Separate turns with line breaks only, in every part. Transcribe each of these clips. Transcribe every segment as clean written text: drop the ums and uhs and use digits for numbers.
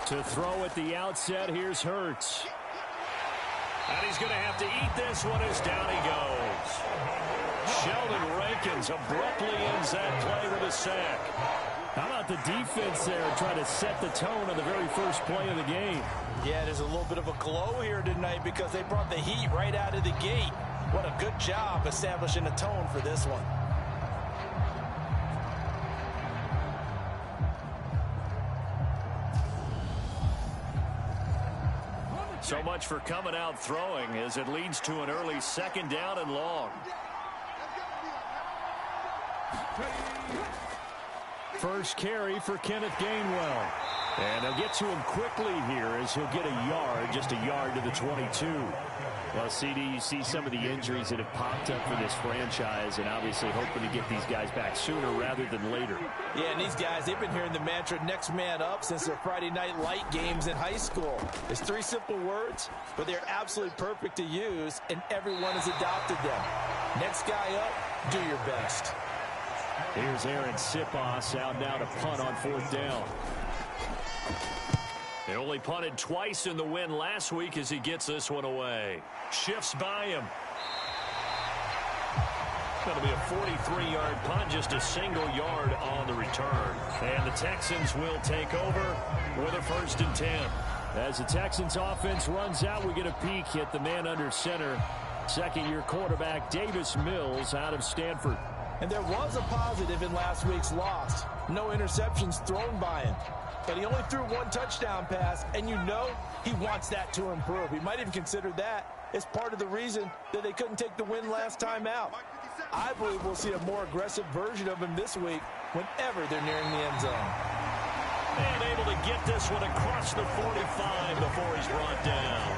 To throw at the outset, here's Hurts. And he's going to have to eat this one as down he goes. Sheldon Rankins abruptly ends that play with a sack. How about the defense there trying to set the tone on the very first play of the game?
Yeah, there's a little bit of a glow here tonight because they brought the heat right out of the gate. What a good job establishing a tone for this one.
So much for coming out throwing as it leads to an early second down and long. First carry for Kenneth Gainwell. And they'll get to him quickly here as he'll get a yard, just a yard to the 22. Well, CD, you see some of the injuries that have popped up for this franchise and obviously hoping to get these guys back sooner rather than later.
Yeah, and these guys, they've been hearing the mantra next man up since their Friday night light games in high school. It's 3 simple words, but they're absolutely perfect to use, and everyone has adopted them. Next guy up, do your best.
Here's Aaron Sipos out now to punt on 4th down. They only punted twice in the win last week as he gets this one away. Shifts by him. Going to be a 43-yard punt, just a single yard on the return. And the Texans will take over with a 1st and 10. As the Texans offense runs out, we get a peek at the man under center. Second-year quarterback Davis Mills out of Stanford.
And there was a positive in last week's loss. No interceptions thrown by him. But he only threw 1 touchdown pass, and you know he wants that to improve. He might even consider that as part of the reason that they couldn't take the win last time out. I believe we'll see a more aggressive version of him this week whenever they're nearing the end zone.
And able to get this one across the 45 before he's brought down.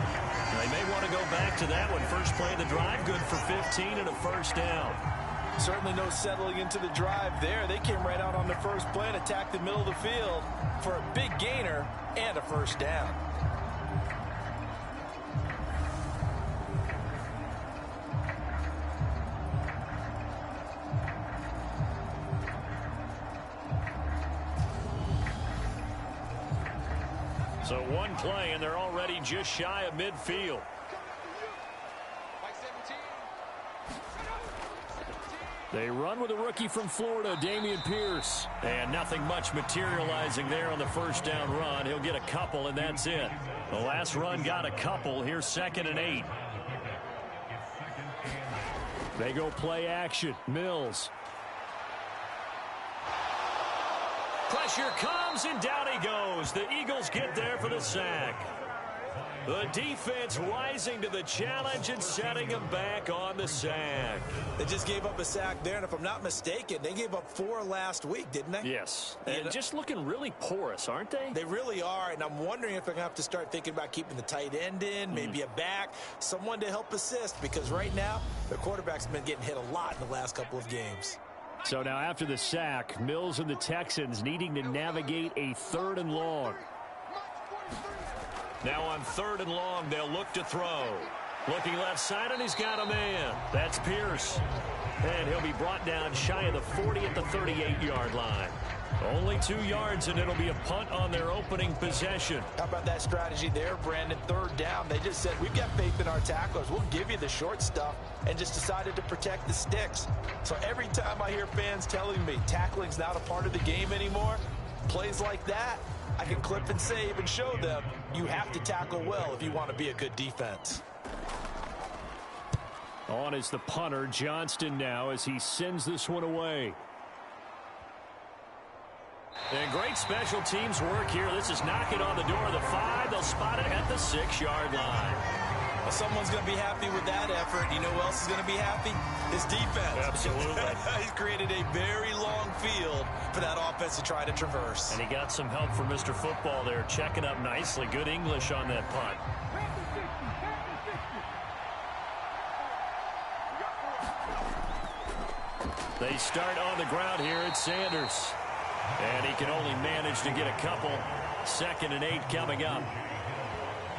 They may want to go back to that one. First play of the drive, good for 15 and a 1st down.
Certainly no settling into the drive there. They came right out on the first play and attacked the middle of the field for a big gainer and a 1st down.
So 1 play, and they're already just shy of midfield. They run with a rookie from Florida, Dameon Pierce. And nothing much materializing there on the 1st down run. He'll get a couple, and that's it. The last run got a couple. Here's 2nd and 8. They go play action. Mills. Pressure comes, and down he goes. The Eagles get there for the sack. The defense rising to the challenge and setting him back on the sack.
They just gave up a sack there, and if I'm not mistaken, they gave up 4 last week, didn't they?
Yes. And just looking really porous, aren't they?
They really are, and I'm wondering if they're going to have to start thinking about keeping the tight end in, maybe a back, someone to help assist, because right now, their quarterback's been getting hit a lot in the last couple of games.
So now after the sack, Mills and the Texans needing to navigate a 3rd and long. Now on 3rd and long, they'll look to throw. Looking left side, and he's got a man. That's Pierce. And he'll be brought down shy of the 40 at the 38-yard line. Only 2 yards, and it'll be a punt on their opening possession.
How about that strategy there, Brandon? 3rd down. They just said, we've got faith in our tacklers. We'll give you the short stuff, and just decided to protect the sticks. So every time I hear fans telling me tackling's not a part of the game anymore, plays like that, I can clip and save and show them you have to tackle well if you want to be a good defense.
On is the punter, Johnston, now as he sends this one away. And great special teams work here. This is knocking on the door of the 5. They'll spot it at the 6-yard line.
Well, someone's going to be happy with that effort. You know who else is going to be happy? His defense.
Absolutely.
He's created a very long field for that offense to try to traverse.
And he got some help from Mr. Football there, checking up nicely. Good English on that punt. They start on the ground here at Sanders. And he can only manage to get a couple. 2nd and 8 coming up.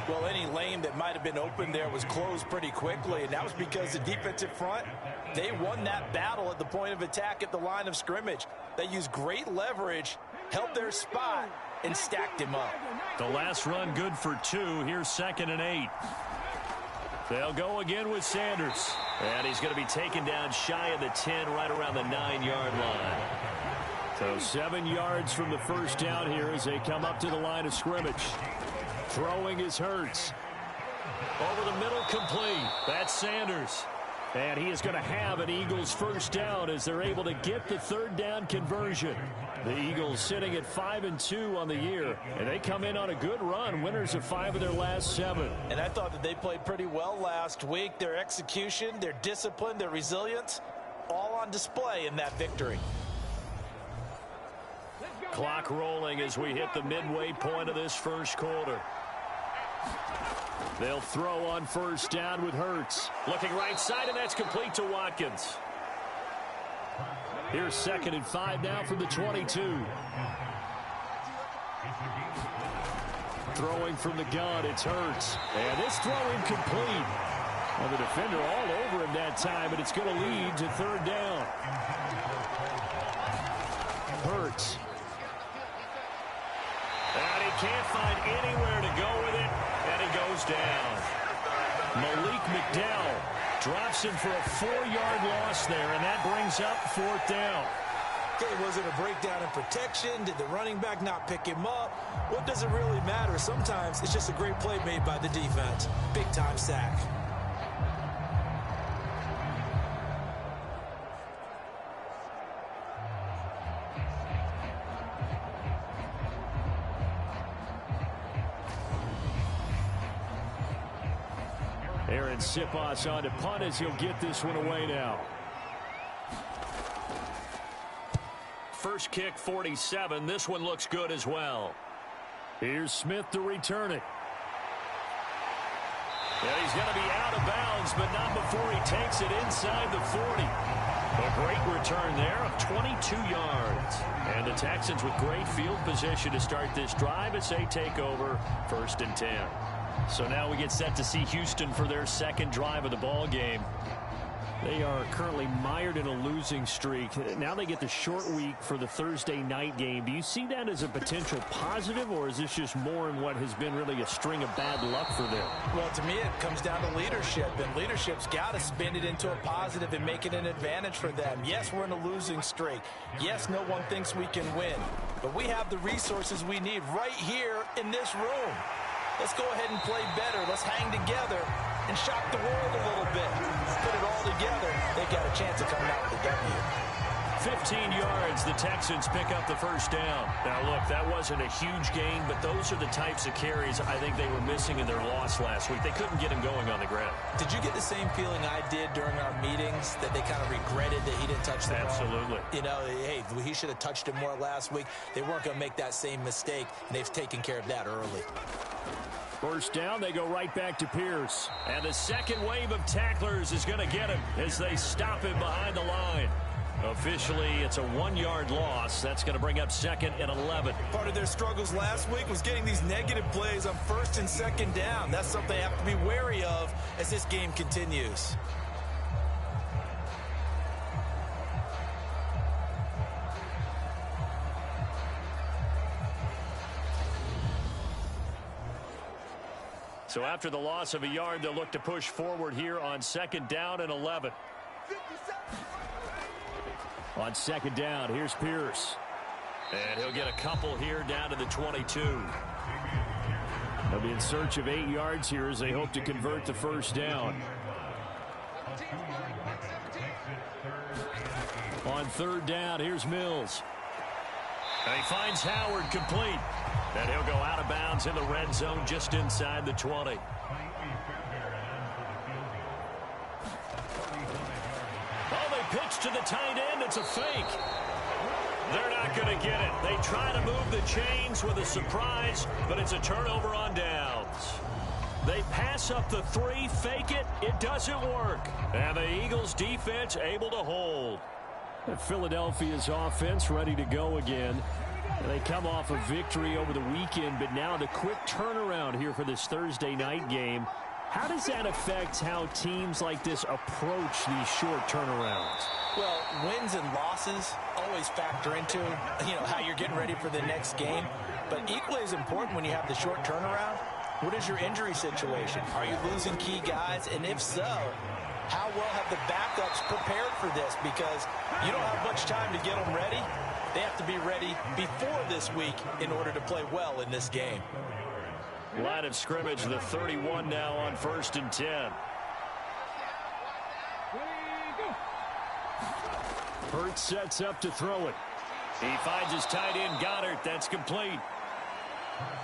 Well, any lane that might have been open there was closed pretty quickly, and that was because the defensive front, they won that battle at the point of attack at the line of scrimmage. They used great leverage, held their spot, and stacked him up.
The last run good for 2. Here's 2nd and 8. They'll go again with Sanders. And he's going to be taken down shy of the 10, right around the 9-yard line. So 7 yards from the first down here as they come up to the line of scrimmage. Throwing is Hurts. Over the middle, complete. That's Sanders. And he is going to have an Eagles first down as they're able to get the 3rd down conversion. The Eagles sitting at 5-2 on the year, and they come in on a good run, winners of 5 of their last 7.
And I thought that they played pretty well last week. Their execution, their discipline, their resilience, all on display in that victory.
Clock rolling as we hit the midway point of this first quarter. They'll throw on first down with Hurts. Looking right side, and that's complete to Watkins. Here's 2nd and 5 now from the 22. Throwing from the gun, it's Hurts. And this throw incomplete. Well, the defender all over him that time, but it's going to lead to 3rd down. Hurts. And he can't find anywhere to go with it, and he goes down. Malik McDowell drops him for a 4-yard loss there, and that brings up 4th down.
Okay, was it a breakdown in protection? Did the running back not pick him up? What does it really matter? Sometimes it's just a great play made by the defense. Big-time sack.
Aaron Siposs on to punt as he'll get this one away now. First kick, 47. This one looks good as well. Here's Smith to return it. And he's going to be out of bounds, but not before he takes it inside the 40. A great return there of 22 yards. And the Texans with great field position to start this drive as they take over 1st and 10. So now we get set to see Houston for their 2nd drive of the ball game. They are currently mired in a losing streak. Now they get the short week for the Thursday night game. Do you see that as a potential positive, or is this just more in what has been really a string of bad luck for them?
Well, to me, it comes down to leadership, and leadership's got to spin it into a positive and make it an advantage for them. Yes, we're in a losing streak. Yes, no one thinks we can win, but we have the resources we need right here in this room. Let's go ahead and play better. Let's hang together and shock the world a little bit. Put it all together. They got a chance of coming out with a W.
15 yards, the Texans pick up the first down. Now, look, that wasn't a huge gain, but those are the types of carries I think they were missing in their loss last week. They couldn't get him going on the ground.
Did you get the same feeling I did during our meetings, that they kind of regretted that he didn't touch the ball?
Absolutely.
You know, hey, he should have touched it more last week. They weren't going to make that same mistake, and they've taken care of that early.
First down, they go right back to Pierce. And the second wave of tacklers is going to get him as they stop him behind the line. Officially, it's a 1-yard loss. That's going to bring up 2nd and 11.
Part of their struggles last week was getting these negative plays on 1st and 2nd down. That's something they have to be wary of as this game continues.
So after the loss of a yard, they'll look to push forward here on 2nd down and 11. On 2nd down, here's Pierce. And he'll get a couple here down to the 22. They'll be in search of 8 yards here as they hope to convert the first down. On 3rd down, here's Mills. And he finds Howard complete. And he'll go out of bounds in the red zone just inside the 20. Oh, they pitch to the tight end. It's a fake. They're not going to get it. They try to move the chains with a surprise, but it's a turnover on downs. They pass up the 3, fake it. It doesn't work. And the Eagles defense able to hold. Philadelphia's offense ready to go again. They come off a victory over the weekend, but now the quick turnaround here for this Thursday night game. How does that affect how teams like this approach these short turnarounds?
Well, wins and losses always factor into, how you're getting ready for the next game. But equally as important when you have the short turnaround, what is your injury situation? Are you losing key guys? And if so, how well have the backups prepared for this? Because you don't have much time to get them ready. They have to be ready before this week in order to play well in this game.
Line of scrimmage, the 31 now on 1st and 10. Hurts sets up to throw it. He finds his tight end, Goddard. That's complete.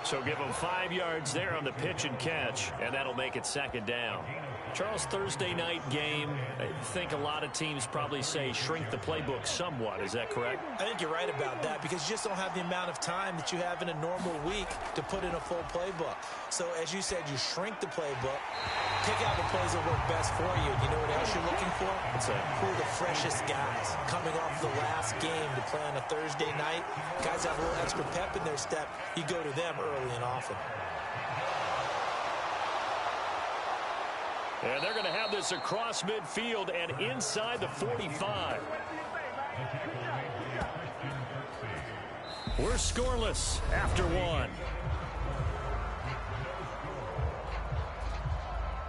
So give him 5 yards there on the pitch and catch, and that'll make it 2nd down. Charles, Thursday night game, I think a lot of teams probably say shrink the playbook somewhat. Is that correct?
I think you're right about that because you just don't have the amount of time that you have in a normal week to put in a full playbook. So, as you said, you shrink the playbook, pick out the plays that work best for you. You know what else you're looking for? Who are the freshest guys coming off the last game to play on a Thursday night? Guys have a little extra pep in their step. You go to them early and often.
And they're going to have this across midfield and inside the 45. We're scoreless after 1.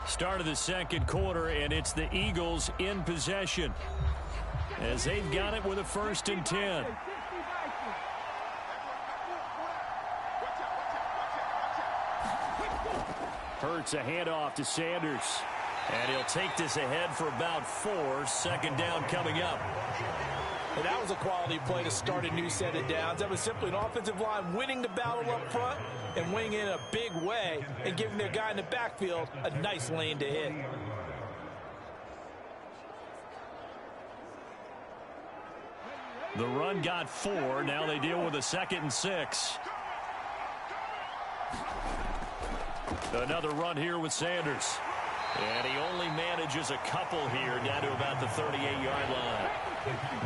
Start of the 2nd quarter, and it's the Eagles in possession as they've got it with a 1st and 10. Hurts a handoff to Sanders. And he'll take this ahead for about 4. 2nd down coming up.
And that was a quality play to start a new set of downs. That was simply an offensive line winning the battle up front and winning in a big way and giving their guy in the backfield a nice lane to hit.
The run got 4. Now they deal with a 2nd and 6. Another run here with Sanders. And he only manages a couple here down to about the 38-yard line.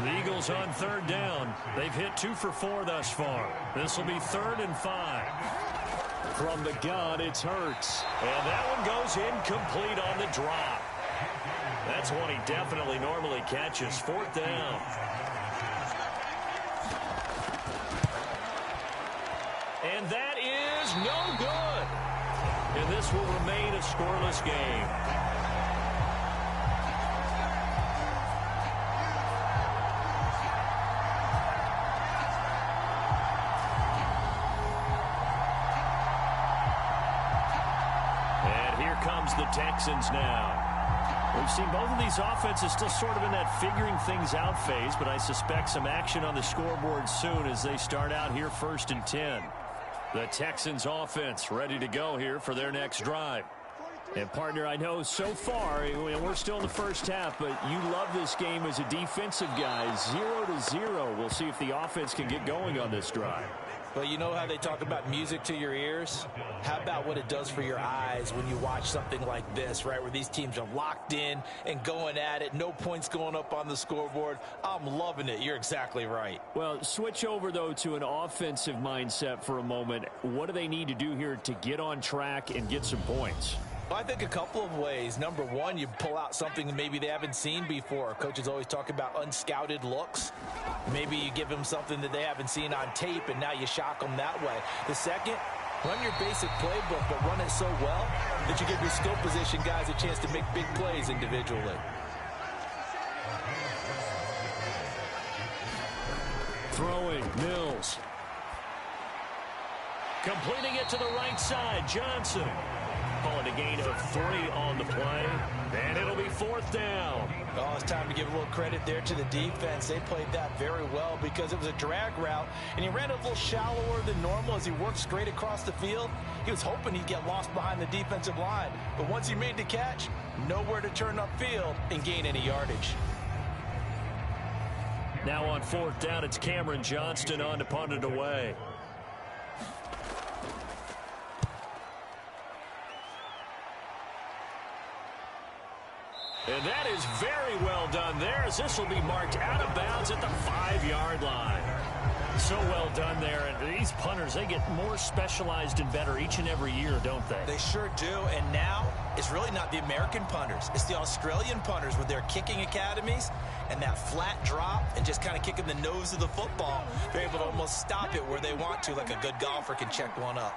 The Eagles on 3rd down. They've hit 2 for 4 thus far. This will be 3rd and 5. From the gun, it's Hurts. And that one goes incomplete on the drop. That's one he definitely normally catches. 4th down. And that is no good. And this will remain a scoreless game. And here comes the Texans now. We've seen both of these offenses still sort of in that figuring things out phase, but I suspect some action on the scoreboard soon as they start out here 1st and 10. The Texans offense ready to go here for their next drive. And, partner, I know so far, we're still in the first half, but you love this game as a defensive guy. 0-0. We'll see if the offense can get going on this drive.
Well, you know how they talk about music to your ears? How about what it does for your eyes when you watch something like this, right, where these teams are locked in and going at it, no points going up on the scoreboard? I'm loving it. You're exactly right.
Well, switch over, though, to an offensive mindset for a moment. What do they need to do here to get on track and get some points?
Well, I think a couple of ways. Number one, you pull out something maybe they haven't seen before. Coaches always talk about unscouted looks. Maybe you give them something that they haven't seen on tape, and now you shock them that way. The second, run your basic playbook, but run it so well that you give your skill position guys a chance to make big plays individually.
Throwing, Mills. Completing it to the right side, Johnson. Calling a gain of 3 on the play, and it'll be 4th down.
Oh, it's time to give a little credit there to the defense. They played that very well because it was a drag route, and he ran a little shallower than normal as he worked straight across the field. He was hoping he'd get lost behind the defensive line, but once he made the catch, nowhere to turn upfield and gain any yardage.
Now on 4th down, it's Cameron Johnston on to punt it away. And that is very well done there, as this will be marked out of bounds at the 5-yard line. So well done there. And these punters, they get more specialized and better each and every year, don't they?
They sure do. And now it's really not the American punters. It's the Australian punters with their kicking academies and that flat drop and just kind of kicking the nose of the football. They're able to almost stop it where they want to, like a good golfer can check one up.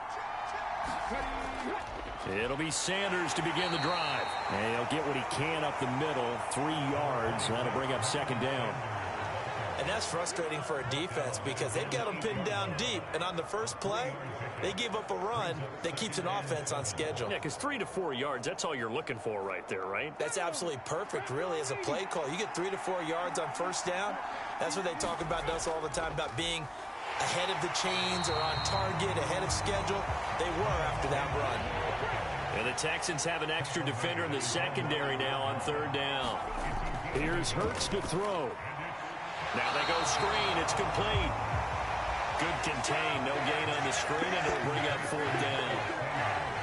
It'll be Sanders to begin the drive. And he'll get what he can up the middle, 3 yards. That'll bring up second down.
And that's frustrating for a defense because they've got them pinned down deep. And on the first play, they give up a run that keeps an offense on schedule.
Yeah, because 3 to 4 yards, that's all you're looking for right there, right?
That's absolutely perfect, really, as a play call. You get 3 to 4 yards on first down. That's what they talk about us all the time, about being ahead of the chains or on target, ahead of schedule. They were after that run.
And the Texans have an extra defender in the secondary now on third down. Here's Hurts to throw. Now they go screen. It's complete. Good contain. No gain on the screen, and it'll bring up fourth down.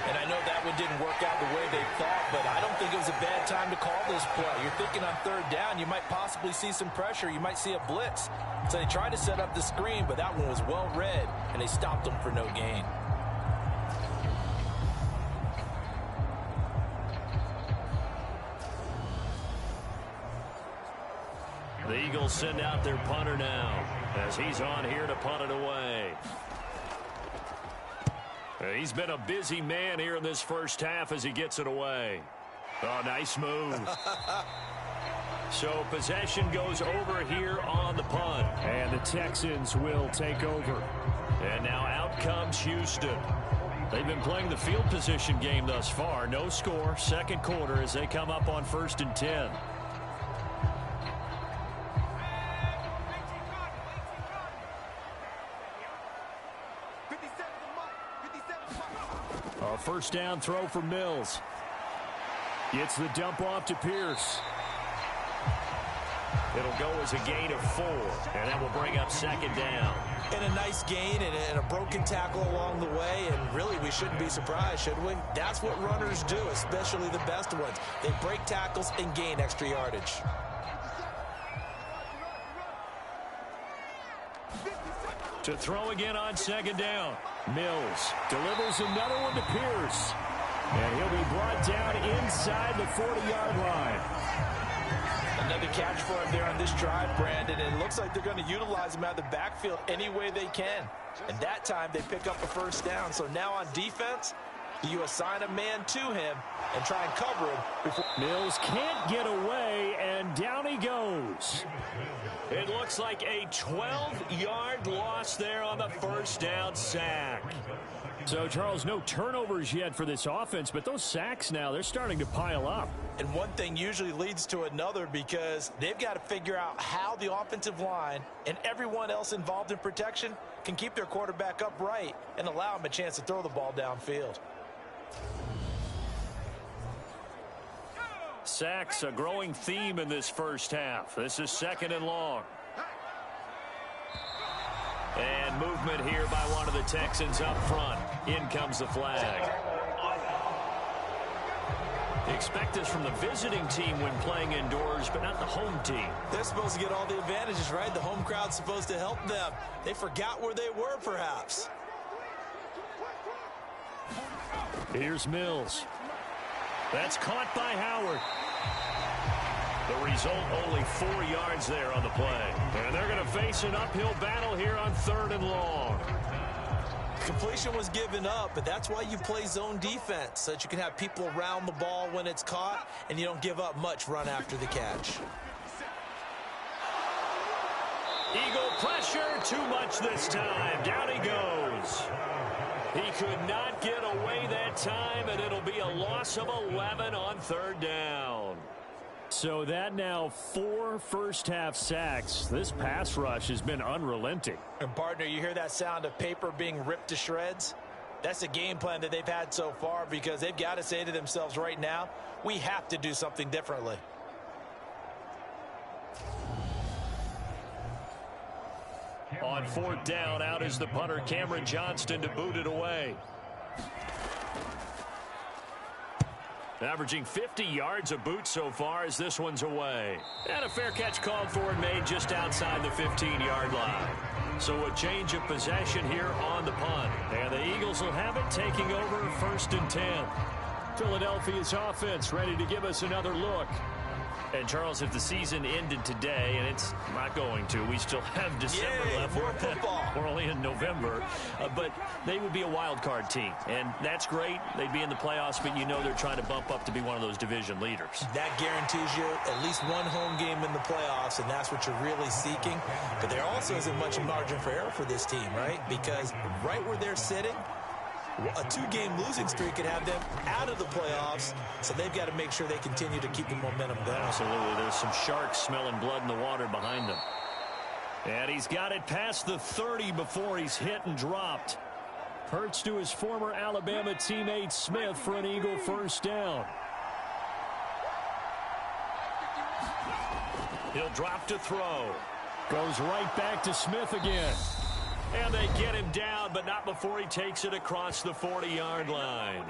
And I know that one didn't work out the way they thought, but I don't think it was a bad time to call this play. You're thinking on third down, you might possibly see some pressure. You might see a blitz. So they tried to set up the screen, but that one was well read, and they stopped them for no gain.
The Eagles send out their punter now as he's on here to punt it away. He's been a busy man here in this first half as he gets it away. Oh, nice move. So possession goes over here on the punt. And the Texans will take over. And now out comes Houston. They've been playing the field position game thus far. No score, second quarter as they come up on 1st and 10. A first down throw for Mills. Gets the dump off to Pierce. It'll go as a gain of 4, and that will bring up second down.
And a nice gain and a broken tackle along the way, and really we shouldn't be surprised, should we? That's what runners do, especially the best ones. They break tackles and gain extra yardage.
To throw again on second down. Mills delivers another one to Pierce. And he'll be brought down inside the 40-yard line.
Another catch for him there on this drive, Brandon. And it looks like they're going to utilize him out of the backfield any way they can. And that time they pick up a first down. So now on defense, you assign a man to him and try and cover him.
Mills can't get away, and down he goes. It looks like a 12-yard loss there on the first down sack. So, Charles, no turnovers yet for this offense, but those sacks now, they're starting to pile up.
And one thing usually leads to another because they've got to figure out how the offensive line and everyone else involved in protection can keep their quarterback upright and allow him a chance to throw the ball downfield.
Sacks, a growing theme in this first half. This is second and long. And movement here by one of the Texans up front. In comes the flag. Expect this from the visiting team when playing indoors, but not the home team.
They're supposed to get all the advantages, right? The home crowd's supposed to help them. They forgot where they were, perhaps.
Here's Mills. That's caught by Howard. The result, only 4 yards there on the play. And they're going to face an uphill battle here on third and long.
Completion was given up, but that's why you play zone defense, so that you can have people around the ball when it's caught, and you don't give up much run after the catch.
Eagle pressure, too much this time. Down he goes. He could not get away that time, and it'll be a loss of 11 on third down. So that now 4 first-half sacks. This pass rush has been unrelenting.
And, partner, you hear that sound of paper being ripped to shreds? That's a game plan that they've had so far because they've got to say to themselves right now, we have to do something differently.
On fourth down, out is the punter, Cameron Johnston, to boot it away. Averaging 50 yards a boot so far as this one's away. And a fair catch called for and made just outside the 15-yard line. So a change of possession here on the punt. And the Eagles will have it, taking over 1st and 10. Philadelphia's offense ready to give us another look. And, Charles, if the season ended today, and it's not going to, we still have December left.
More football.
We're only in November. But they would be a wild card team. And that's great. They'd be in the playoffs, but you know they're trying to bump up to be one of those division leaders.
That guarantees you at least one home game in the playoffs, and that's what you're really seeking. But there also isn't much margin for error for this team, right? Because right where they're sitting, a 2-game losing streak could have them out of the playoffs, so they've got to make sure they continue to keep the momentum going.
Absolutely. There's some sharks smelling blood in the water behind them. And he's got it past the 30 before he's hit and dropped. Hurts to his former Alabama teammate Smith for an Eagle first down. He'll drop to throw. Goes right back to Smith again. And they get him down, but not before he takes it across the 40-yard line.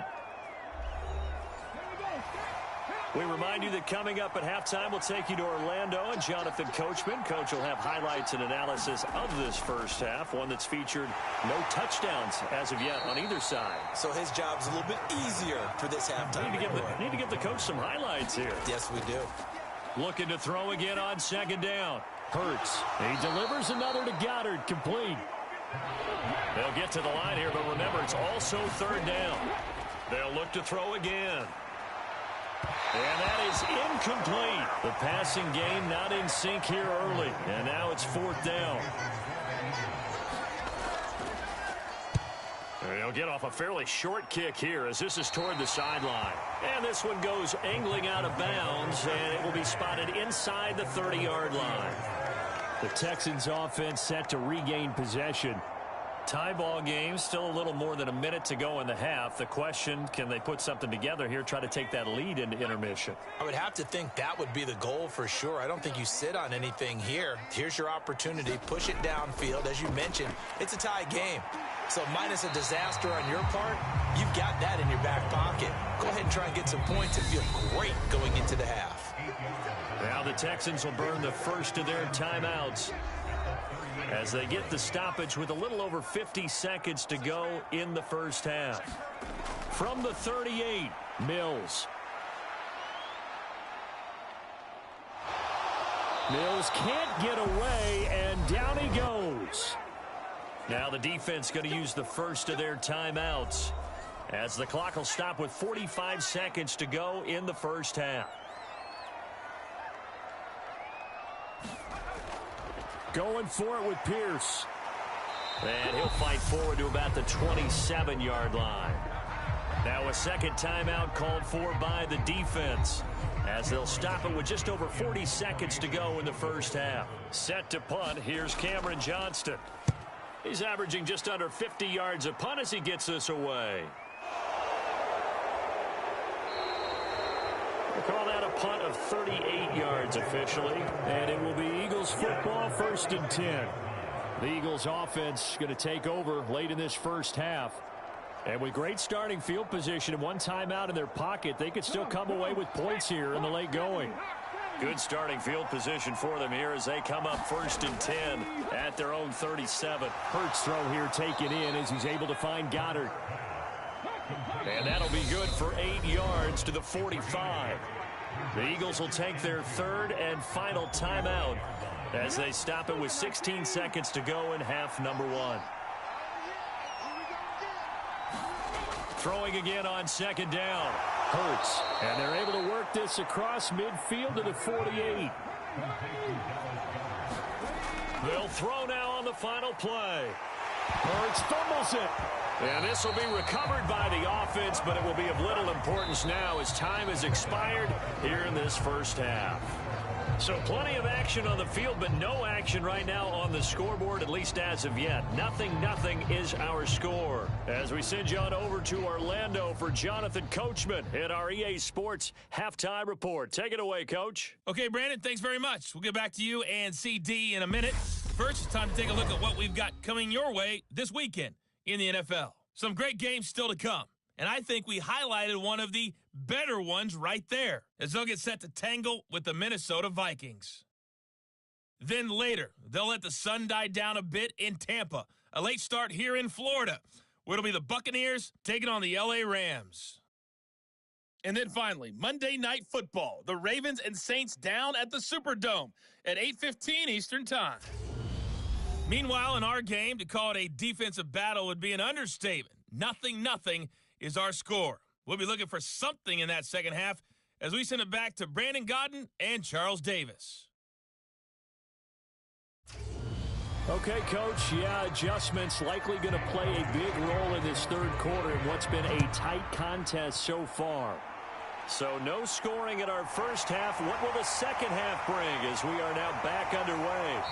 We remind you that coming up at halftime, we'll take you to Orlando and Jonathan Coachman. Coach will have highlights and analysis of this first half, one that's featured no touchdowns as of yet on either side.
So his job's a little bit easier for this halftime.
Need to give the coach some highlights here.
Yes, we do.
Looking to throw again on 2nd down. Hurts. He delivers another to Goddard, complete. They'll get to the line here, but remember, it's also 3rd down. They'll look to throw again. And that is incomplete. The passing game not in sync here early. And now it's 4th down. They'll get off a fairly short kick here as this is toward the sideline. And this one goes angling out of bounds, and it will be spotted inside the 30-yard line. The Texans offense set to regain possession. Tie ball game, still a little more than a minute to go in the half. The question, can they put something together here, try to take that lead into intermission?
I would have to think that would be the goal for sure. I don't think you sit on anything here. Here's your opportunity. Push it downfield. As you mentioned, it's a tie game. So minus a disaster on your part, you've got that in your back pocket. Go ahead and try and get some points and feel great going into the half.
Now the Texans will burn the first of their timeouts as they get the stoppage with a little over 50 seconds to go in the first half. From the 38, Mills. Mills can't get away, and down he goes. Now the defense going to use the first of their timeouts as the clock will stop with 45 seconds to go in the first half. Going for it with Pierce. And he'll fight forward to about the 27-yard line. Now a second timeout called for by the defense as they'll stop it with just over 40 seconds to go in the first half. Set to punt. Here's Cameron Johnston. He's averaging just under 50 yards a punt as he gets this away. We'll call that a punt of 38 yards officially. And it will be Eagles football, 1st and 10. The Eagles offense going to take over late in this first half. And with great starting field position and one timeout in their pocket, they could still come away with points here in the late going. Good starting field position for them here as they come up 1st and 10 at their own 37. Hurts throw here taken in as he's able to find Goddard. And that'll be good for 8 yards to the 45. The Eagles will take their third and final timeout as they stop it with 16 seconds to go in half number 1. Throwing again on 2nd down. Hurts. And they're able to work this across midfield to the 48. They'll throw now on the final play. Hurts fumbles it. And this will be recovered by the offense, but it will be of little importance now as time has expired here in this first half. So plenty of action on the field, but no action right now on the scoreboard, at least as of yet. Nothing is our score. As we send you on over to Orlando for Jonathan Coachman in our EA Sports Halftime Report. Take it away, Coach.
Okay, Brandon, thanks very much. We'll get back to you and CD in a minute. First, it's time to take a look at what we've got coming your way this weekend in the NFL. Some great games still to come. And I think we highlighted one of the better ones right there, as they'll get set to tangle with the Minnesota Vikings. Then later, they'll let the sun die down a bit in Tampa. A late start here in Florida, where it'll be the Buccaneers taking on the LA Rams. And then finally, Monday Night Football. The Ravens and Saints down at the Superdome at 8:15 Eastern Time. Meanwhile, in our game, to call it a defensive battle would be an understatement. 0-0 is our score. We'll be looking for something in that second half as we send it back to Brandon Godden and Charles Davis.
Okay, Coach, adjustments likely going to play a big role in this third quarter in what's been a tight contest so far. So no scoring in our first half. What will the second half bring as we are now back underway?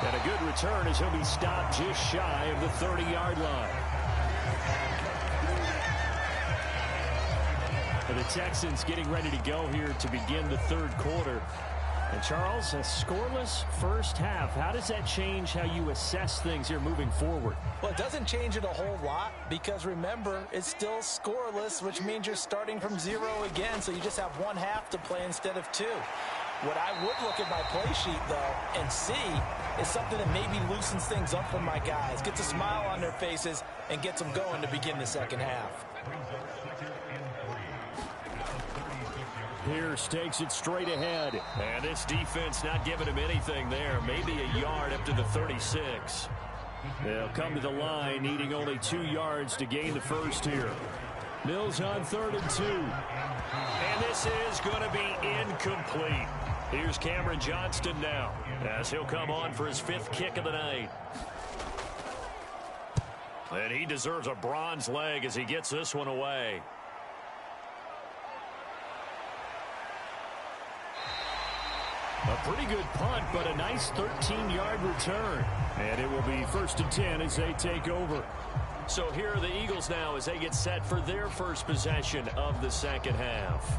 And a good return as he'll be stopped just shy of the 30-yard line. For the Texans getting ready to go here to begin the third quarter. And Charles, a scoreless first half. How does that change how you assess things here moving forward?
Well, it doesn't change it a whole lot because, remember, it's still scoreless, which means you're starting from 0 again, so you just have one half to play instead of 2. What I would look at my play sheet, though, and see is something that maybe loosens things up for my guys, gets a smile on their faces, and gets them going to begin the second half.
Pierce takes it straight ahead. And this defense not giving him anything there. Maybe a yard up to the 36. They'll come to the line, needing only 2 yards to gain the first here. Mills on 3rd and 2. And this is going to be incomplete. Here's Cameron Johnston now, as he'll come on for his 5th kick of the night. And he deserves a bronze leg as he gets this one away. A pretty good punt, but a nice 13-yard return. And it will be 1st and 10 as they take over. So here are the Eagles now as they get set for their first possession of the second half.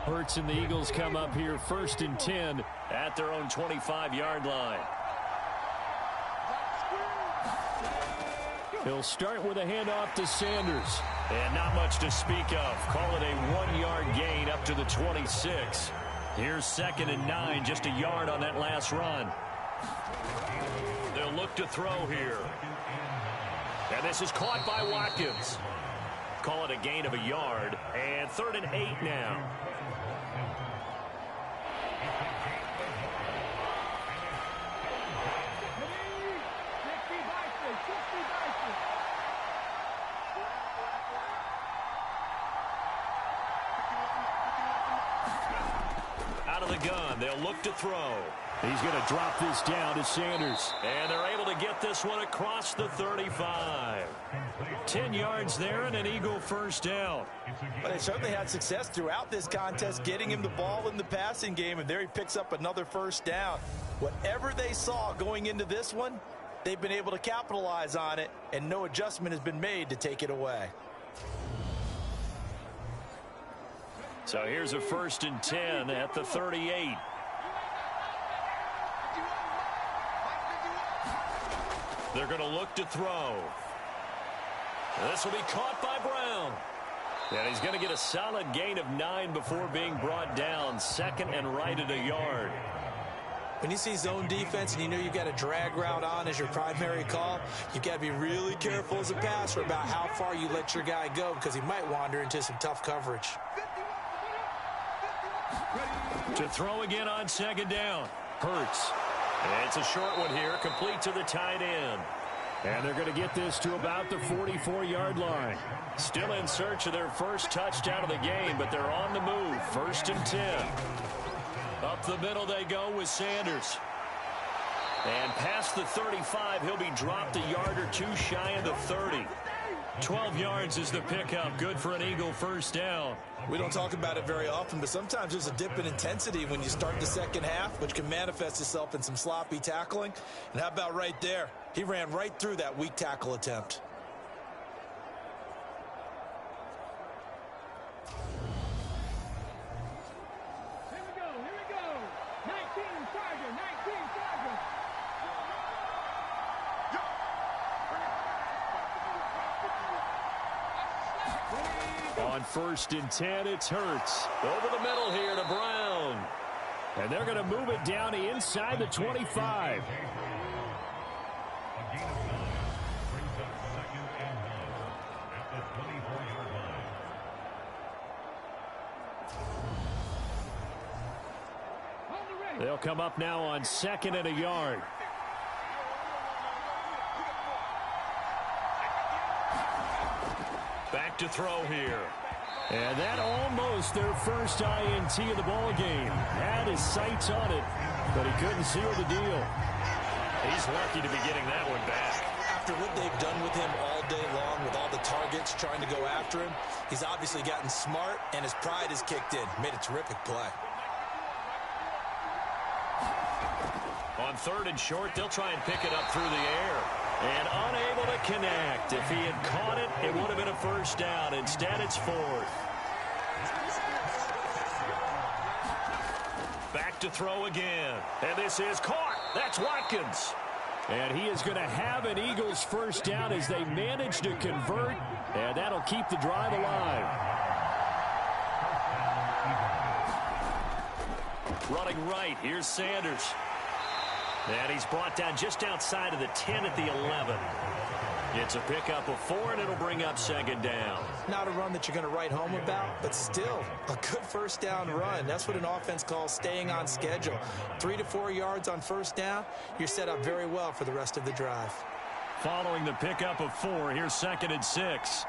Hurts and the Eagles come up here 1st and 10 at their own 25-yard line. He'll start with a handoff to Sanders. And not much to speak of. Call it a 1-yard gain up to the 26. Here's 2nd and 9, just a yard on that last run. They'll look to throw here. And this is caught by Watkins. Call it a gain of a yard. And 3rd and 8 now. They'll look to throw. He's going to drop this down to Sanders. And they're able to get this one across the 35. 10 yards there and an Eagle first down.
But they certainly had success throughout this contest getting him the ball in the passing game, and there he picks up another first down. Whatever they saw going into this one, they've been able to capitalize on it, and no adjustment has been made to take it away.
So here's a 1st and 10 at the 38. They're going to look to throw. This will be caught by Brown. And he's going to get a solid gain of 9 before being brought down. 2nd and right at a yard.
When you see zone defense and you know you've got a drag route on as your primary call, you've got to be really careful as a passer about how far you let your guy go because he might wander into some tough coverage.
To throw again on 2nd down. Hurts. And it's a short one here, complete to the tight end. And they're going to get this to about the 44-yard line. Still in search of their first touchdown of the game, but they're on the move. 1st and 10. Up the middle they go with Sanders. And past the 35, he'll be dropped a yard or 2 shy of the 30. 12 yards is the pickup. Good for an Eagle first down.
We don't talk about it very often, but sometimes there's a dip in intensity when you start the second half, which can manifest itself in some sloppy tackling. And how about right there? He ran right through that weak tackle attempt.
Here we go. 19 Charger.
first and 10. It's Hurts. Over the middle here to Brown. And they're going to move it down to inside the 25. They'll come up now on 2nd and a yard. Back to throw here. And that almost their first INT of the ball game. Had his sights on it, but he couldn't seal the deal. He's lucky to be getting that one back.
After what they've done with him all day long, with all the targets trying to go after him, he's obviously gotten smart, and his pride has kicked in. Made a terrific play.
On 3rd and short, they'll try and pick it up through the air. And unable to connect. If he had caught it, it would have been a first down. Instead, it's 4th. Back to throw again. And this is caught. That's Watkins. And he is going to have an Eagles first down as they manage to convert. And that'll keep the drive alive. Running right, here's Sanders. And he's brought down just outside of the 10 at the 11. It's a pickup of 4, and it'll bring up 2nd down.
Not a run that you're going to write home about, but still a good first down run. That's what an offense calls staying on schedule. 3 to 4 yards on first down, you're set up very well for the rest of the drive.
Following the pickup of 4, here's 2nd and 6.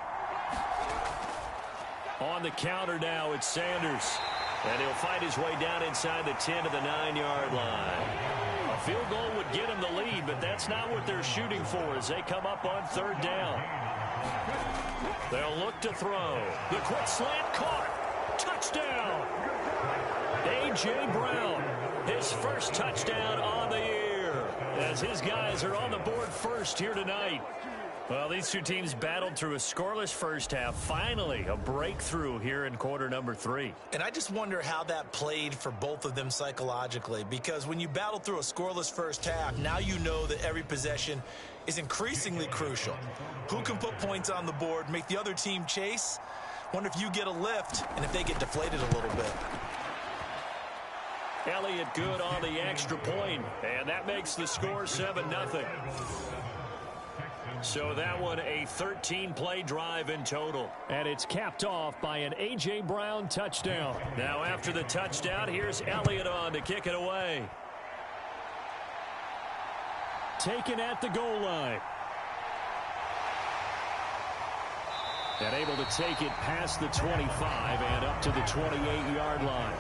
On the counter now, it's Sanders. And he'll fight his way down inside the 10 to the 9-yard line. A field goal would get him the lead, but that's not what they're shooting for as they come up on 3rd down. They'll look to throw. The quick slant caught. Touchdown. A.J. Brown, his first touchdown on the year, as his guys are on the board first here tonight. Well, these two teams battled through a scoreless first half. Finally, a breakthrough here in quarter number 3.
And I just wonder how that played for both of them psychologically, because when you battle through a scoreless first half, now you know that every possession is increasingly crucial. Who can put points on the board, make the other team chase? Wonder if you get a lift and if they get deflated a little bit.
Elliott good on the extra point, and that makes the score 7-0. So that one a 13-play drive in total. And it's capped off by an A.J. Brown touchdown. Now after the touchdown, here's Elliott on to kick it away. Taken at the goal line. And able to take it past the 25 and up to the 28-yard line.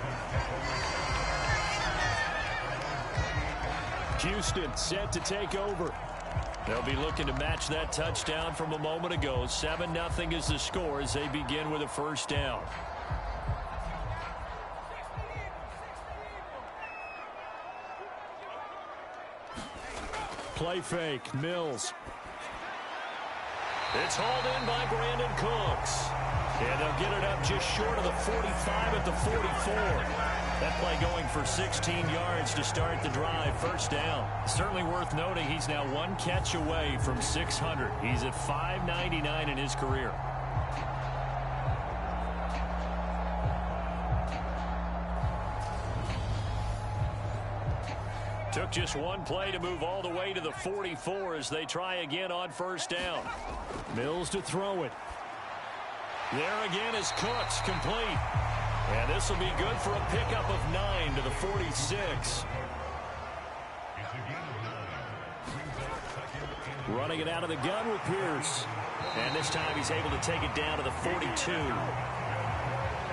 Houston set to take over. They'll be looking to match that touchdown from a moment ago. 7-0 is the score as they begin with a first down. Play fake, Mills. It's hauled in by Brandon Cooks. And they'll get it up just short of the 45 at the 44. That play going for 16 yards to start the drive. First down. Certainly worth noting he's now one catch away from 600. He's at 599 in his career. Took just one play to move all the way to the 44 as they try again on first down. Mills to throw it. There again is Cooks, complete. And this will be good for a pickup of 9 to the 46. Running it out of the gun with Pierce. And this time he's able to take it down to the 42.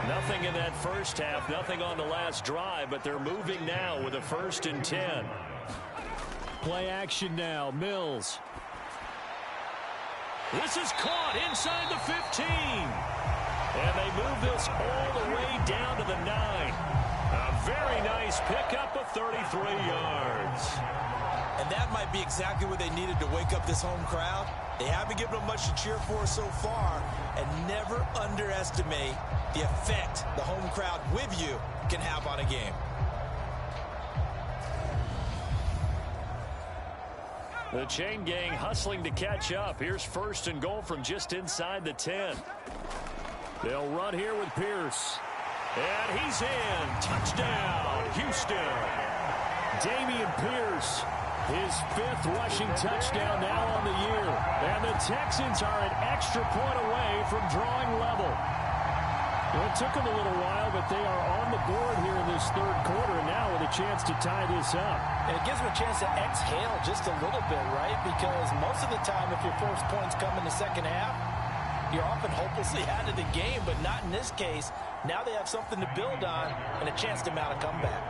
Nothing in that first half, nothing on the last drive, but they're moving now with a 1st and 10. Play action now, Mills. This is caught inside the 15. And they move this all the way down to the 9. A very nice pickup of 33 yards.
And that might be exactly what they needed to wake up this home crowd. They haven't given them much to cheer for so far. And never underestimate the effect the home crowd with you can have on a game.
The chain gang hustling to catch up. Here's 1st and goal from just inside the 10. They'll run here with Pierce. And he's in. Touchdown, Houston. Dameon Pierce, his 5th rushing touchdown now on the year. And the Texans are an extra point away from drawing level. Well, it took them a little while, but they are on the board here in this 3rd quarter, and now with a chance to tie this up.
And it gives them a chance to exhale just a little bit, right? Because most of the time, if your first points come in the second half, you're often hopelessly out of the game, but not in this case. Now they have something to build on and a chance to mount a comeback.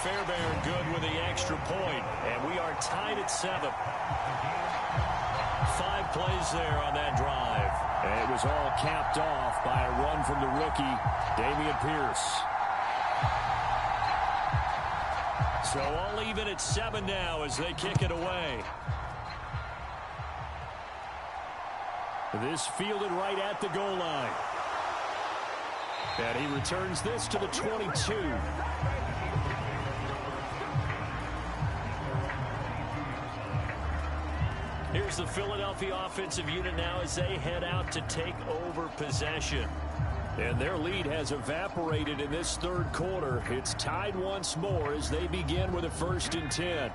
Fairbairn good with the extra point, and we are tied at 7. 5 plays there on that drive. And it was all capped off by a run from the rookie, Dameon Pierce. So all even at 7 now as they kick it away. This fielded right at the goal line. And he returns this to the 22. Here's the Philadelphia offensive unit now as they head out to take over possession. And their lead has evaporated in this 3rd quarter. It's tied once more as they begin with a 1st and 10.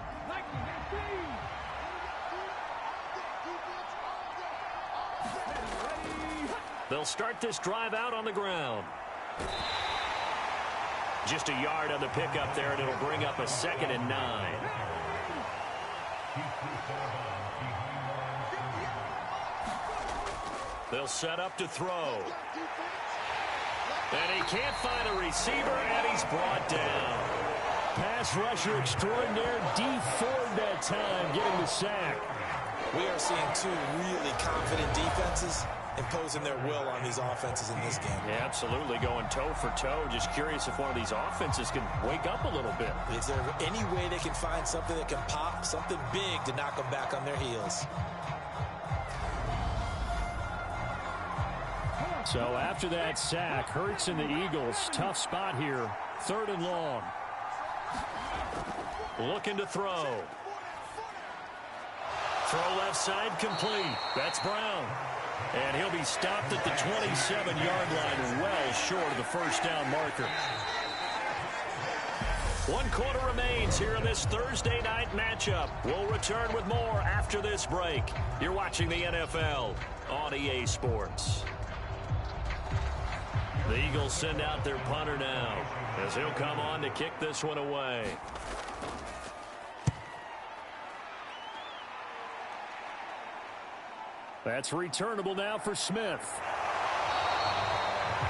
They'll start this drive out on the ground. Just a yard on the pickup there, and it'll bring up a 2nd and 9. They'll set up to throw. And he can't find a receiver, and he's brought down. Pass rusher extraordinaire, D Ford that time, getting the sack.
We are seeing 2 really confident defenses imposing their will on these offenses in this game.
Yeah, absolutely, going toe for toe. Just curious if one of these offenses can wake up a little bit.
Is there any way they can find something that can pop, something big to knock them back on their heels?
So after that sack, Hurts and the Eagles, tough spot here. 3rd and long. Looking to throw. Throw left side complete. That's Brown. And he'll be stopped at the 27-yard line, well short of the 1st down marker. 1 quarter remains here in this Thursday night matchup. We'll return with more after this break. You're watching the NFL on EA Sports. The Eagles send out their punter now as he'll come on to kick this one away. That's returnable now for Smith.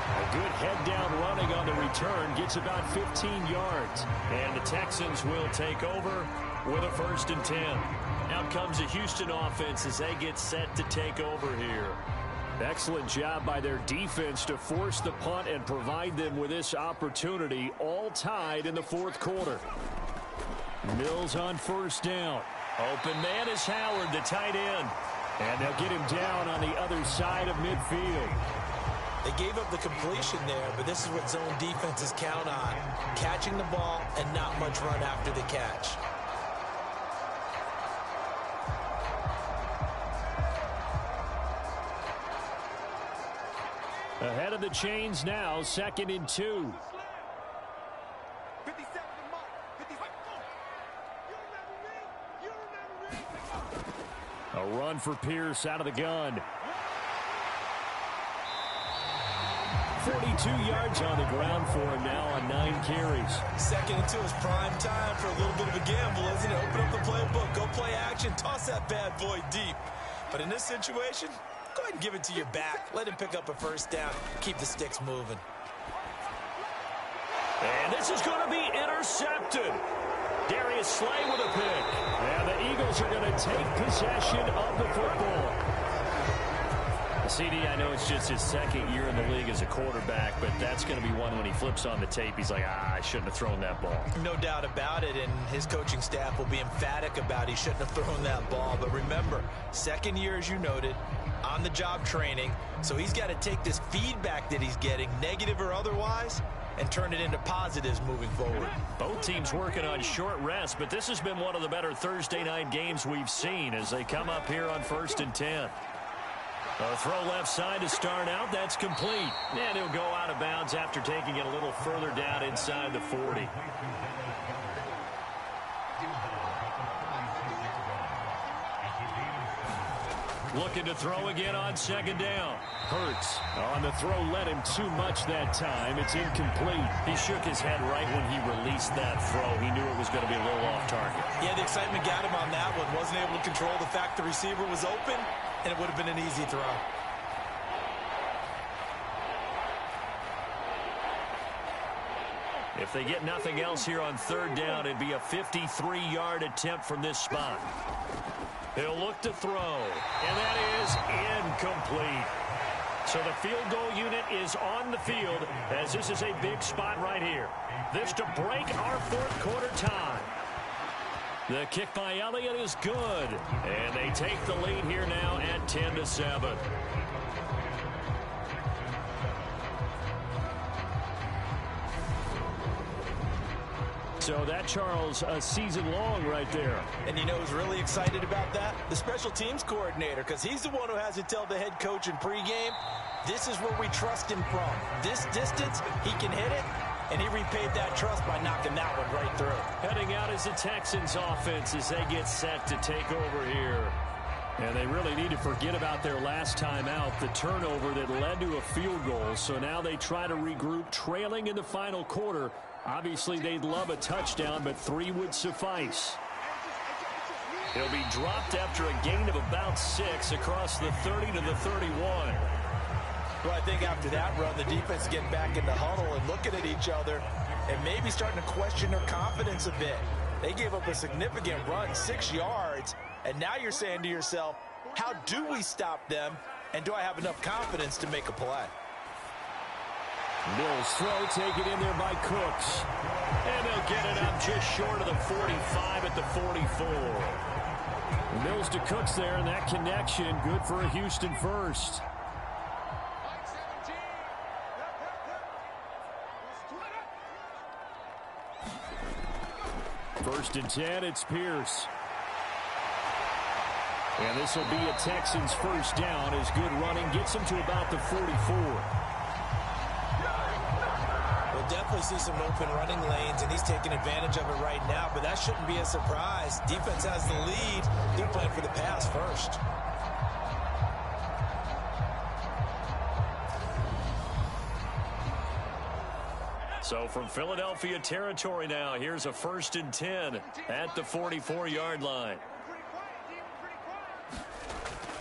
A good head-down running on the return gets about 15 yards. And the Texans will take over with a 1st and 10. Out comes the Houston offense as they get set to take over here. Excellent job by their defense to force the punt and provide them with this opportunity, all tied in the 4th quarter. Mills on 1st down. Open man is Howard, the tight end. And they'll get him down on the other side of midfield.
They gave up the completion there, but this is what zone defenses count on. Catching the ball and not much run after the catch.
Ahead of the chains now, 2nd and 2. A run for Pierce out of the gun. 42 yards on the ground for him now on 9 carries.
2nd and 2 is prime time for a little bit of a gamble, isn't it? Open up the playbook, go play action, toss that bad boy deep. But in this situation, go ahead and give it to your back. Let him pick up a 1st down. Keep the sticks moving.
And this is going to be intercepted. Darius Slay with a pick. And the Eagles are going to take possession of the football. CD, I know it's just his 2nd year in the league as a quarterback, but that's going to be one when he flips on the tape, he's like, I shouldn't have thrown that ball.
No doubt about it, and his coaching staff will be emphatic about he shouldn't have thrown that ball. But remember, 2nd year, as you noted, on-the-job training, so he's got to take this feedback that he's getting, negative or otherwise, and turn it into positives moving forward.
Both teams working on short rest, but this has been one of the better Thursday night games we've seen as they come up here on 1st and 10. A throw left side to start out. That's complete. And he'll go out of bounds after taking it a little further down inside the 40. Looking to throw again on 2nd down. Hurts on the throw, led him too much that time. It's incomplete. He shook his head right when he released that throw. He knew it was going to be a little off target.
Yeah, the excitement got him on that one. Wasn't able to control the fact the receiver was open, and it would have been an easy throw.
If they get nothing else here on 3rd down, it'd be a 53-yard attempt from this spot. He'll look to throw, and that is incomplete. So the field goal unit is on the field as this is a big spot right here. This to break our 4th quarter tie. The kick by Elliott is good, and they take the lead here now at 10-7. So that, Charles, a season long right there.
And you know who's really excited about that? The special teams coordinator, because he's the one who has to tell the head coach in pregame, this is where we trust him from. This distance, he can hit it, and he repaid that trust by knocking that one right through.
Heading out is the Texans offense as they get set to take over here. And they really need to forget about their last time out, the turnover that led to a field goal. So now they try to regroup, trailing in the final quarter. Obviously, they'd love a touchdown, but 3 would suffice. He'll be dropped after a gain of about 6 across the 30 to the 31.
Well, I think after that run, the defense getting back in the huddle and looking at each other and maybe starting to question their confidence a bit. They gave up a significant run, 6 yards, and now you're saying to yourself, how do we stop them, and do I have enough confidence to make a play?
Mills throw taken in there by Cooks. And they'll get it up just short of the 45 at the 44. Mills to Cooks there, and that connection good for a Houston first. First and 10, it's Pierce. And this will be a Texans first down as good running gets them to about the 44.
We'll definitely see some open running lanes, and he's taking advantage of it right now, but that shouldn't be a surprise. Defense has the lead. They're playing for the pass first.
So from Philadelphia territory now, here's a 1st and 10 at the 44-yard line.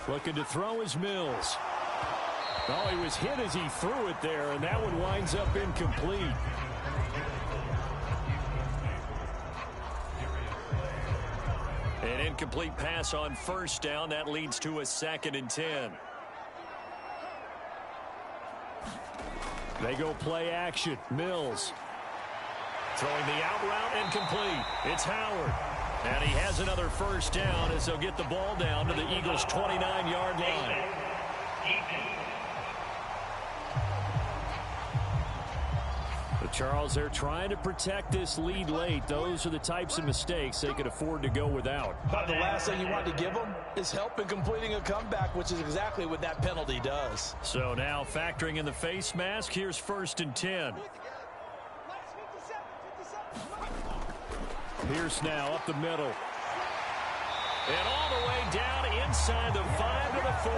Looking to throw is Mills. Oh, he was hit as he threw it there, and that one winds up incomplete. An incomplete pass on first down. That leads to a 2nd and 10. They go play action. Mills throwing the out route incomplete. It's Howard. And he has another first down as they'll get the ball down to the Eagles' 29-yard line. But Charles, they're trying to protect this lead late. Those are the types of mistakes they could afford to go without.
But the last thing you want to give them is help in completing a comeback, which is exactly what that penalty does.
So now factoring in the face mask, here's 1st and 10. Pierce now up the middle. And all the way down inside the 5 to the 4.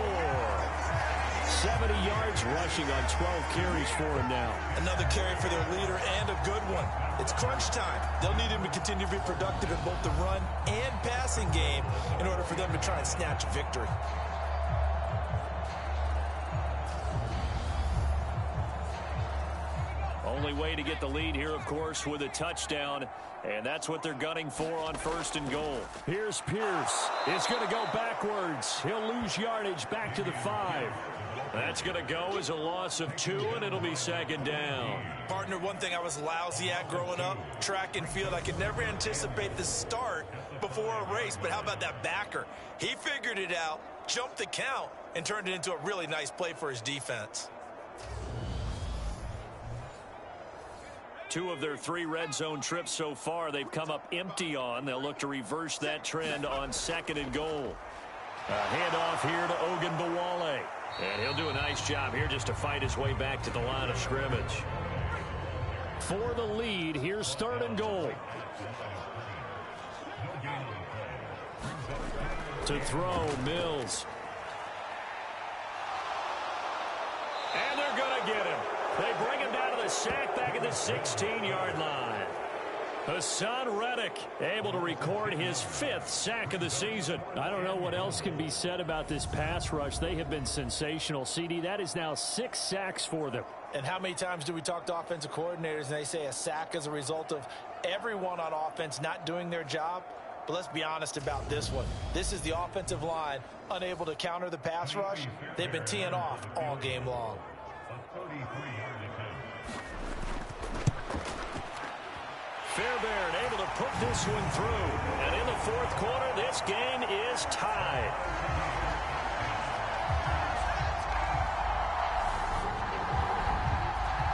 70 yards rushing on 12 carries for him now.
Another carry for their leader and a good one. It's crunch time. They'll need him to continue to be productive in both the run and passing game in order for them to try and snatch a victory.
Only way to get the lead here, of course, with a touchdown, and that's what they're gunning for on 1st and goal. Here's Pierce. It's going to go backwards. He'll lose yardage back to the 5. That's going to go as a loss of 2, and it'll be 2nd down.
Partner, one thing I was lousy at growing up, track and field. I could never anticipate the start before a race, but how about that backer? He figured it out, jumped the count, and turned it into a really nice play for his defense.
2 of their 3 red zone trips so far, they've come up empty on. They'll look to reverse that trend on 2nd and goal. A handoff here to Ogunbowale. And he'll do a nice job here just to fight his way back to the line of scrimmage. For the lead, here's 3rd and goal. To throw, Mills. And they're going to get him. They bring him down to the sack back at the 16-yard line. Hassan Reddick able to record his 5th sack of the season.
I don't know what else can be said about this pass rush. They have been sensational. CD, that is now 6 sacks for them.
And how many times do we talk to offensive coordinators and they say a sack is a result of everyone on offense not doing their job? But let's be honest about this one. This is the offensive line unable to counter the pass rush. They've been teeing off all game long.
Fairbairn able to put this one through. And in the 4th quarter, this game is tied.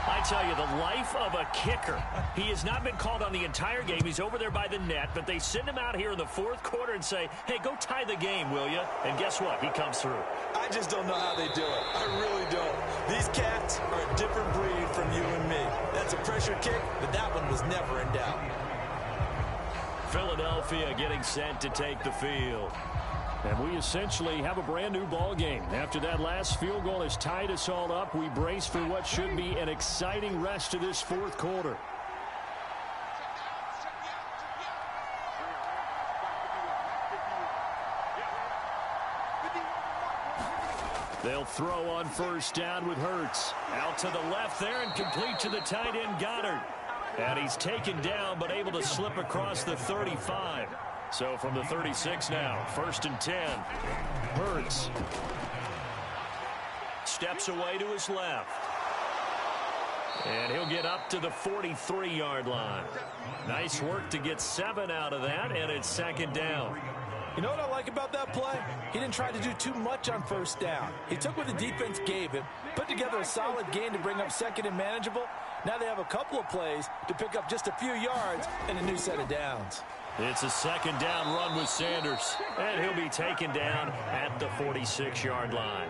I tell you, the life of a kicker. He has not been called on the entire game. He's over there by the net, but they send him out here in the 4th quarter and say, hey, go tie the game, will you? And guess what? He comes through.
I just don't know how they do it. I really don't. These cats are a different breed from you and me. That's a pressure kick, but that one was never in doubt.
Philadelphia getting set to take the field.
And we essentially have a brand new ball game. After that last field goal has tied us all up, we brace for what should be an exciting rest to this 4th quarter. They'll throw on 1st down with Hurts.
Out to the left there and complete to the tight end Goddard. And he's taken down but able to slip across the 35. So from the 36 now, 1st and 10. Hurts steps away to his left. And he'll get up to the 43-yard line. Nice work to get 7 out of that, and it's 2nd down.
You know what I like about that play? He didn't try to do too much on 1st down. He took what the defense gave him, put together a solid gain to bring up 2nd and manageable. Now they have a couple of plays to pick up just a few yards and a new set of downs.
It's a 2nd down run with Sanders, and he'll be taken down at the 46-yard line.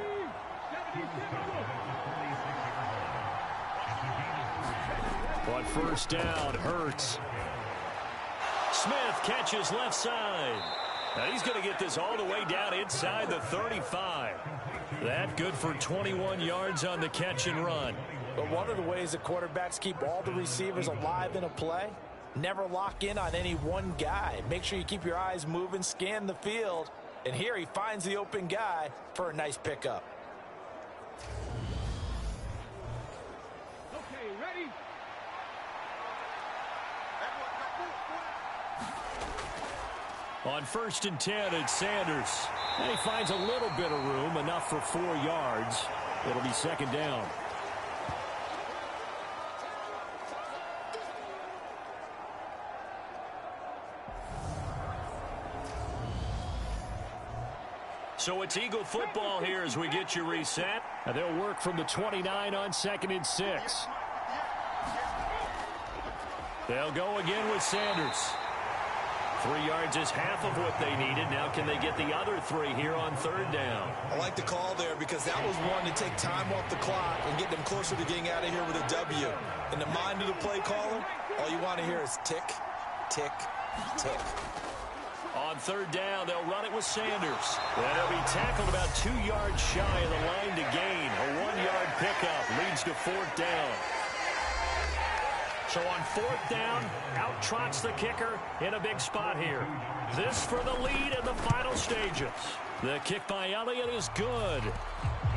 On 1st down, Hurts.
Smith catches left side. Now he's going to get this all the way down inside the 35. That good for 21 yards on the catch and run.
But one of the ways the quarterbacks keep all the receivers alive in a play, never lock in on any one guy. Make sure you keep your eyes moving, scan the field. And here he finds the open guy for a nice pickup.
Okay, ready?
On 1st and 10, it's Sanders.
And he finds a little bit of room, enough for 4 yards. It'll be 2nd down.
So it's Eagle football here as we get you reset.
And they'll work from the 29 on 2nd and 6.
They'll go again with Sanders. 3 yards is half of what they needed. Now can they get the other 3 here on 3rd down?
I like the call there because that was one to take time off the clock and get them closer to getting out of here with a W. In the mind of the play caller, all you want to hear is tick, tick, tick.
On 3rd down, they'll run it with Sanders. And he'll be tackled about 2 yards shy of the line to gain. A 1-yard pickup leads to 4th down. So on 4th down, out trots the kicker in a big spot here. This for the lead in the final stages. The kick by Elliott is good.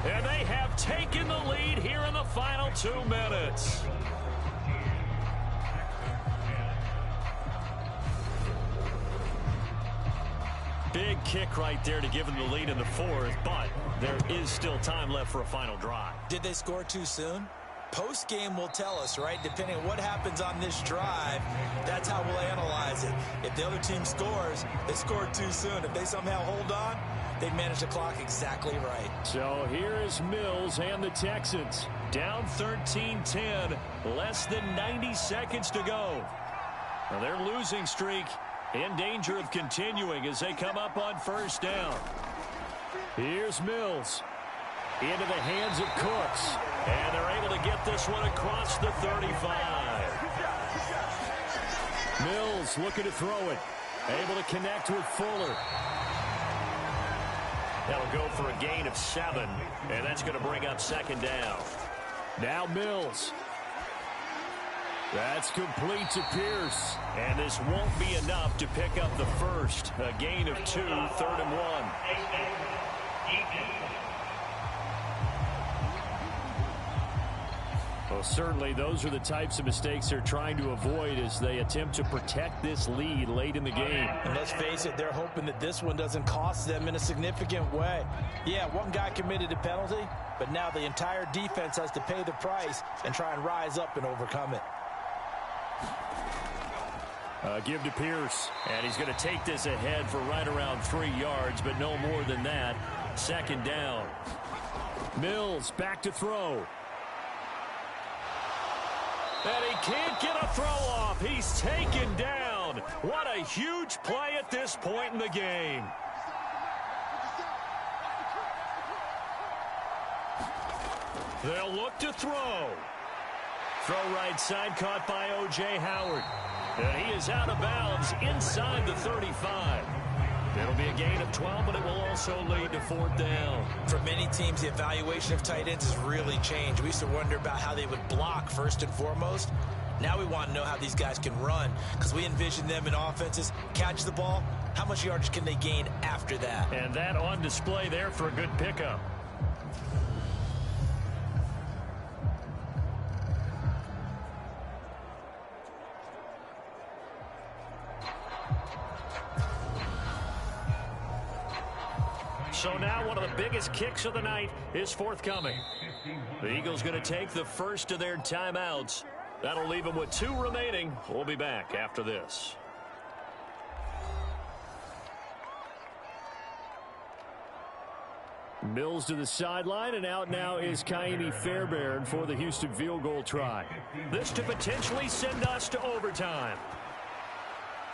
And they have taken the lead here in the final 2 minutes. Big kick right there to give them the lead in the 4th, but there is still time left for a final drive.
Did they score too soon? Post-game will tell us, right? Depending on what happens on this drive, that's how we'll analyze it. If the other team scores, they scored too soon. If they somehow hold on, they manage the clock exactly right.
So here is Mills and the Texans. Down 13-10, less than 90 seconds to go. Now their losing streak in danger of continuing as they come up on first down. Here's Mills. Into the hands of Cooks. And they're able to get this one across the 35. Mills looking to throw it. Able to connect with Fuller.
That'll go for a gain of 7, and that's going to bring up second down.
Now Mills. That's complete to Pierce.
And this won't be enough to pick up the first. A gain of 2, 3rd and 1.
Well, certainly those are the types of mistakes they're trying to avoid as they attempt to protect this lead late in the game.
And let's face it, they're hoping that this one doesn't cost them in a significant way. Yeah, one guy committed a penalty, but now the entire defense has to pay the price and try and rise up and overcome it.
Give to Pierce.
And he's going to take this ahead for right around 3 yards, but no more than that. Second down.
Mills back to throw.
And he can't get a throw off. He's taken down. What a huge play at this point in the game. They'll look to throw. Throw right side caught by O.J. Howard. And he is out of bounds inside the 35. It'll be a gain of 12, but it will also lead to 4th down.
For many teams, the evaluation of tight ends has really changed. We used to wonder about how they would block first and foremost. Now we want to know how these guys can run because we envision them in offenses. Catch the ball. How much yardage can they gain after that?
And that on display there for a good pickup. So now one of the biggest kicks of the night is forthcoming. The Eagles going to take the first of their timeouts. That'll leave them with 2 remaining. We'll be back after this.
Mills to the sideline, and out now is Kaimi Fairbairn for the Houston field goal try.
This to potentially send us to overtime.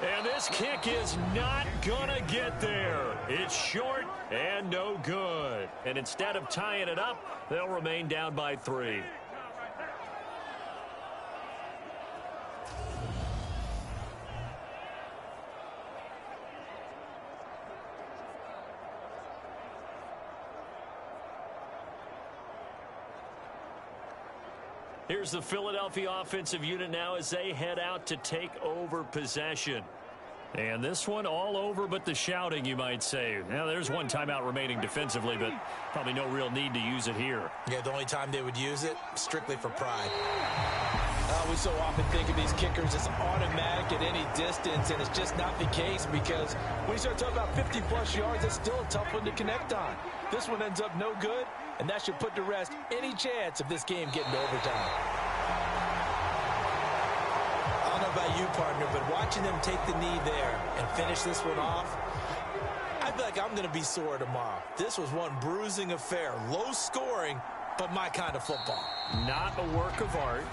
And this kick is not gonna get there. It's short and no good. And instead of tying it up, they'll remain down by 3. Here's the Philadelphia offensive unit now as they head out to take over possession.
And this one all over but the shouting, you might say. Now, there's one timeout remaining defensively, but probably no real need to use it here.
Yeah, the only time they would use it, strictly for pride. We so often think of these kickers as automatic at any distance, and it's just not the case because when you start talking about 50-plus yards, it's still a tough one to connect on. This one ends up no good, and that should put to rest any chance of this game getting to overtime. I don't know about you, partner, but watching them take the knee there and finish this one off, I feel like I'm going to be sore tomorrow. This was one bruising affair, low scoring, but my kind of football.
Not a work of art,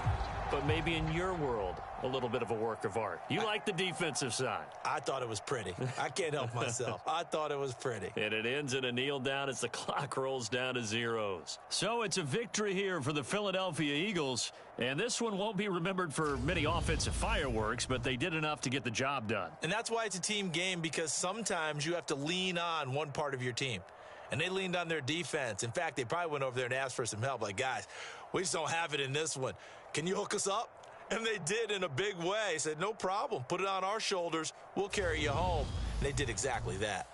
but maybe in your world, a little bit of a work of art. You like the defensive side.
I thought it was pretty. I can't help myself. I thought it was pretty.
And it ends in a kneel down as the clock rolls down to zeros.
So it's a victory here for the Philadelphia Eagles. And this one won't be remembered for many offensive fireworks, but they did enough to get the job done.
And that's why it's a team game, because sometimes you have to lean on one part of your team. And they leaned on their defense. In fact, they probably went over there and asked for some help. Like, guys, we just don't have it in this one. Can you hook us up? And they did in a big way. Said, no problem. Put it on our shoulders. We'll carry you home. And they did exactly that.